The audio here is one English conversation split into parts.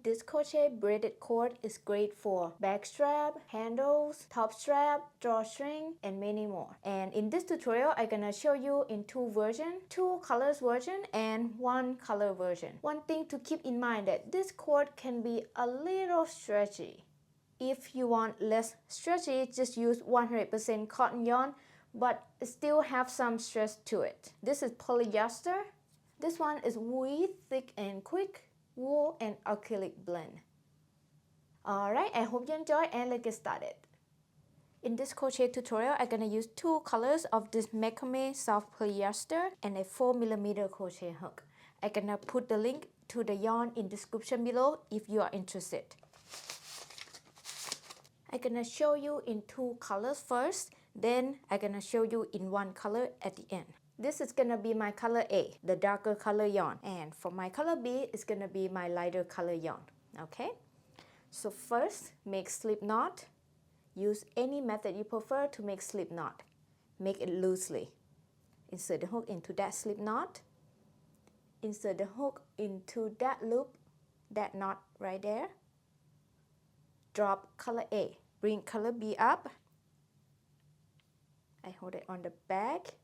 This crochet braided cord is great for back strap, handles, top strap, drawstring, and many more. And in this tutorial, I'm gonna show you in two versions, two colors version and one color version. One thing to keep in mind that this cord can be a little stretchy. If you want less stretchy, just use 100% cotton yarn, but still have some stretch to it. This is polyester. This one is wool, thick and quick, wool and acrylic blend. Alright, I hope you enjoy and let's get started. In this crochet tutorial, I'm gonna use two colors of this macrame soft polyester and a 4mm crochet hook. I'm gonna put the link to the yarn in description below if you are interested. I'm gonna show you in two colors first, then I'm gonna show you in one color at the end. This is gonna be my color A, the darker color yarn, and for my color B, it's gonna be my lighter color yarn. Okay, so first make slip knot. Use any method you prefer to make slip knot. Make it loosely. Insert the hook into that slip knot. Insert the hook into that loop, that knot right there. Drop color A. Bring color B up. I hold it on the back.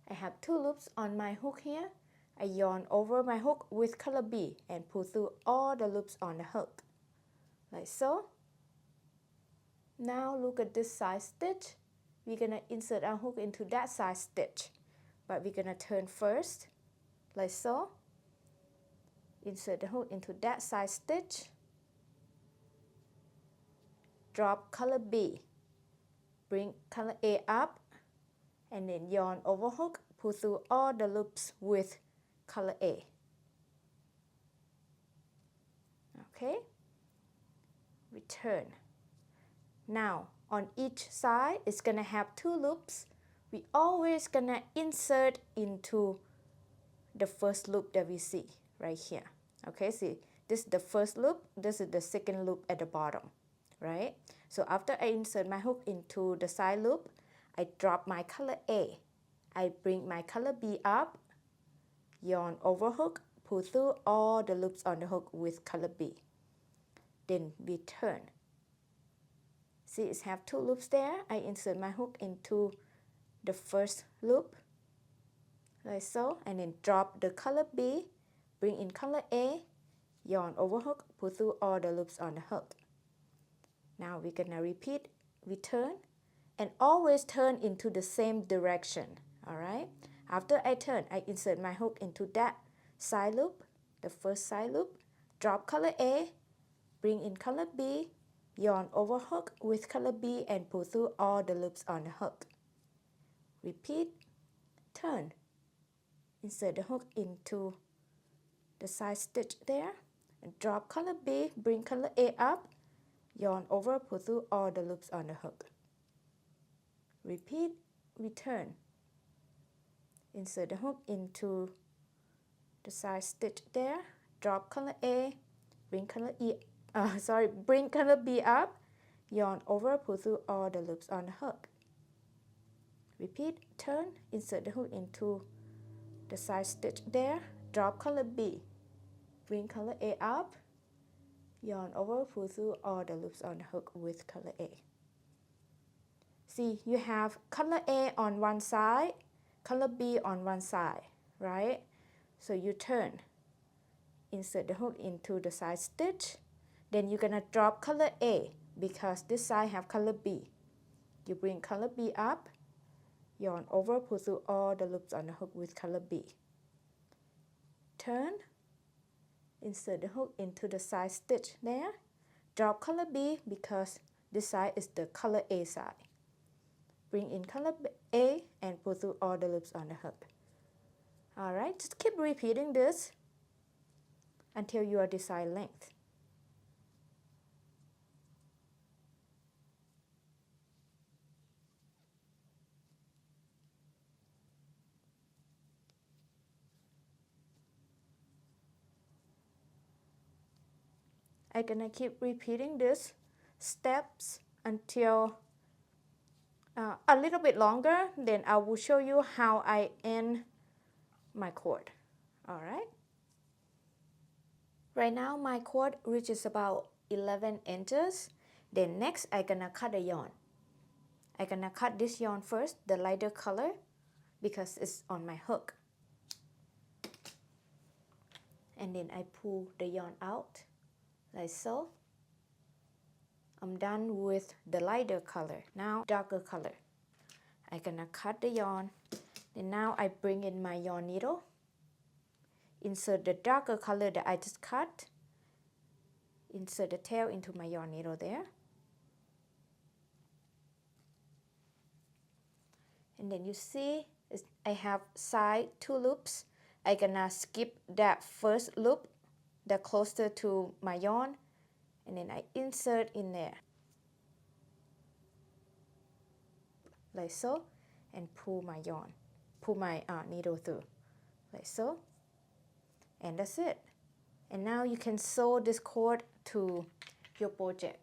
I have two loops on my hook here. I yarn over my hook with color B and pull through all the loops on the hook, like so. Now look at this side stitch. We're gonna insert our hook into that side stitch, but we're gonna turn first, like so. Insert the hook into that side stitch. Drop color B, bring color A up, and then yarn over hook, pull through all the loops with color A. Okay, return. Now on each side, it's gonna have two loops. We always gonna insert into the first loop that we see right here. Okay, see, this is the first loop, this is the second loop at the bottom. Right? So after I insert my hook into the side loop, I drop my color A. I bring my color B up, yarn over hook, pull through all the loops on the hook with color B. Then we turn. See, it have two loops there. I insert my hook into the first loop, like so, and then drop the color B, bring in color A, yarn over hook, pull through all the loops on the hook. Now we're gonna repeat, we turn, and always turn into the same direction, all right? After I turn, I insert my hook into that side loop, the first side loop, drop color A, bring in color B, yarn over hook with color B and pull through all the loops on the hook. Repeat, turn, insert the hook into the side stitch there, and drop color B, bring color A up, yarn over, pull through all the loops on the hook. Repeat, return. Insert the hook into the side stitch there, drop color A, bring color bring color B up, yarn over, pull through all the loops on the hook. Repeat, turn, insert the hook into the side stitch there, drop color B, bring color A up, yarn over, pull through all the loops on the hook with color A. See, you have color A on one side, color B on one side, right? So you turn, insert the hook into the side stitch, then you're gonna drop color A because this side have color B. You bring color B up, yarn over, pull through all the loops on the hook with color B. Turn, insert the hook into the side stitch there, drop color B because this side is the color A side. Bring in color A and pull through all the loops on the hook. Alright, just keep repeating this until you are desired length. I'm gonna keep repeating this steps until a little bit longer, then I will show you how I end my cord. All right. Right now my cord reaches about 11 inches. Then next I'm gonna cut the yarn. I'm gonna cut this yarn first, the lighter color, because it's on my hook. And then I pull the yarn out like so. I'm done with the lighter color. Now darker color. I'm gonna cut the yarn. And now I bring in my yarn needle. Insert the darker color that I just cut. Insert the tail into my yarn needle there. And then you see I have side 2 loops. I'm gonna skip that first loop that closer to my yarn, and then I insert in there like so, and pull my yarn, pull my needle through like so, and that's it. And now you can sew this cord to your project.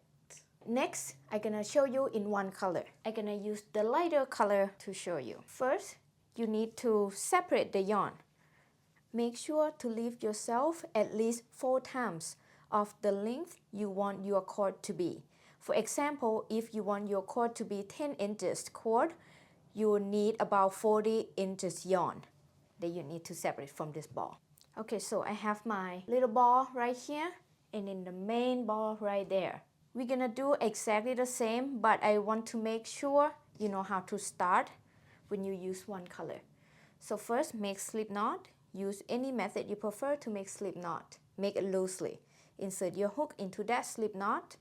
Next, I'm gonna show you in one color. I'm gonna use the lighter color to show you. First, you need to separate the yarn. Make sure to leave yourself at least 4 times of the length you want your cord to be. For example, if you want your cord to be 10 inches cord, you will need about 40 inches yarn that you need to separate from this ball. Okay, so I have my little ball right here and then the main ball right there. We're gonna do exactly the same, but I want to make sure you know how to start when you use one color. So first, make slip knot. Use any method you prefer to make slip knot. Make it loosely. Insert your hook into that slip knot.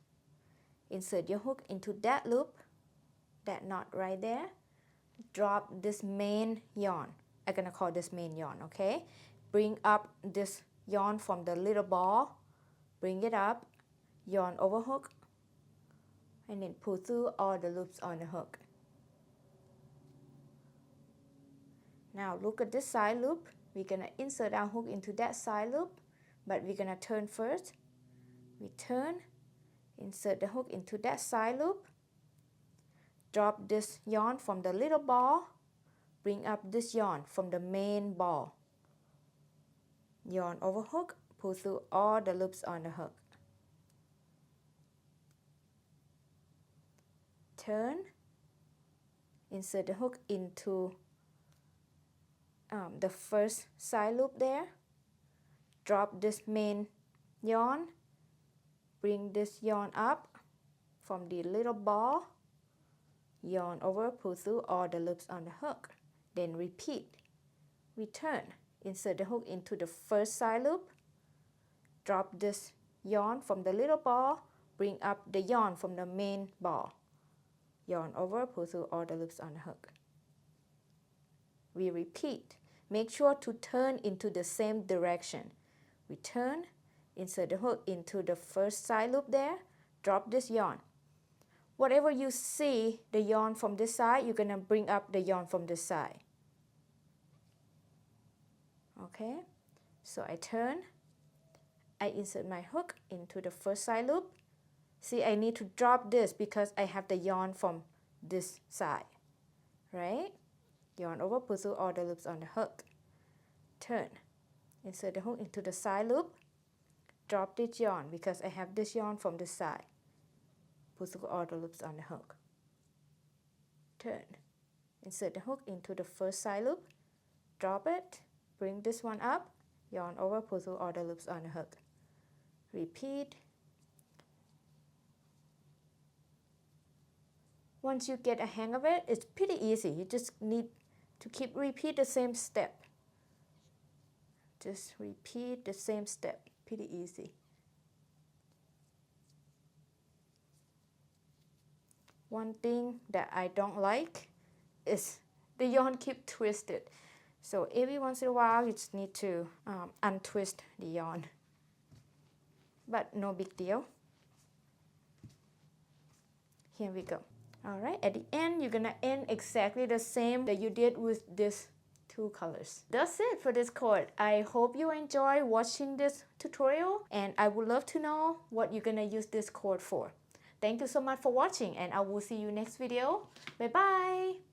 Insert your hook into that loop, that knot right there. Drop this main yarn. I'm gonna call this main yarn, okay? Bring up this yarn from the little ball. Bring it up, yarn over hook, and then pull through all the loops on the hook. Now look at this side loop. We're gonna insert our hook into that side loop, but we're gonna turn first. We turn, insert the hook into that side loop, drop this yarn from the little ball, bring up this yarn from the main ball. Yarn over hook, pull through all the loops on the hook. Turn, insert the hook into the first side loop there. Drop this main yarn, bring this yarn up from the little ball, yarn over, pull through all the loops on the hook. Then repeat. Return, insert the hook into the first side loop, drop this yarn from the little ball, bring up the yarn from the main ball, yarn over, pull through all the loops on the hook. We repeat. Make sure to turn into the same direction. We turn, insert the hook into the first side loop there, drop this yarn. Whatever you see the yarn from this side, you're gonna bring up the yarn from this side. Okay, so I turn, I insert my hook into the first side loop. See, I need to drop this because I have the yarn from this side, right? Yarn over, pull through all the loops on the hook. Turn, insert the hook into the side loop, drop this yarn because I have this yarn from this side. Pull through all the loops on the hook. Turn, insert the hook into the first side loop, drop it, bring this one up, yarn over, pull through all the loops on the hook. Repeat. Once you get a hang of it, it's pretty easy. You just need to repeat the same step. Just repeat the same step, pretty easy. One thing that I don't like is the yarn keep twisted. So every once in a while, you just need to untwist the yarn. But no big deal. Here we go. All right, at the end, you're gonna end exactly the same that you did with these 2 colors. That's it for this cord. I hope you enjoy watching this tutorial, and I would love to know what you're gonna use this cord for. Thank you so much for watching, and I will see you next video. Bye bye.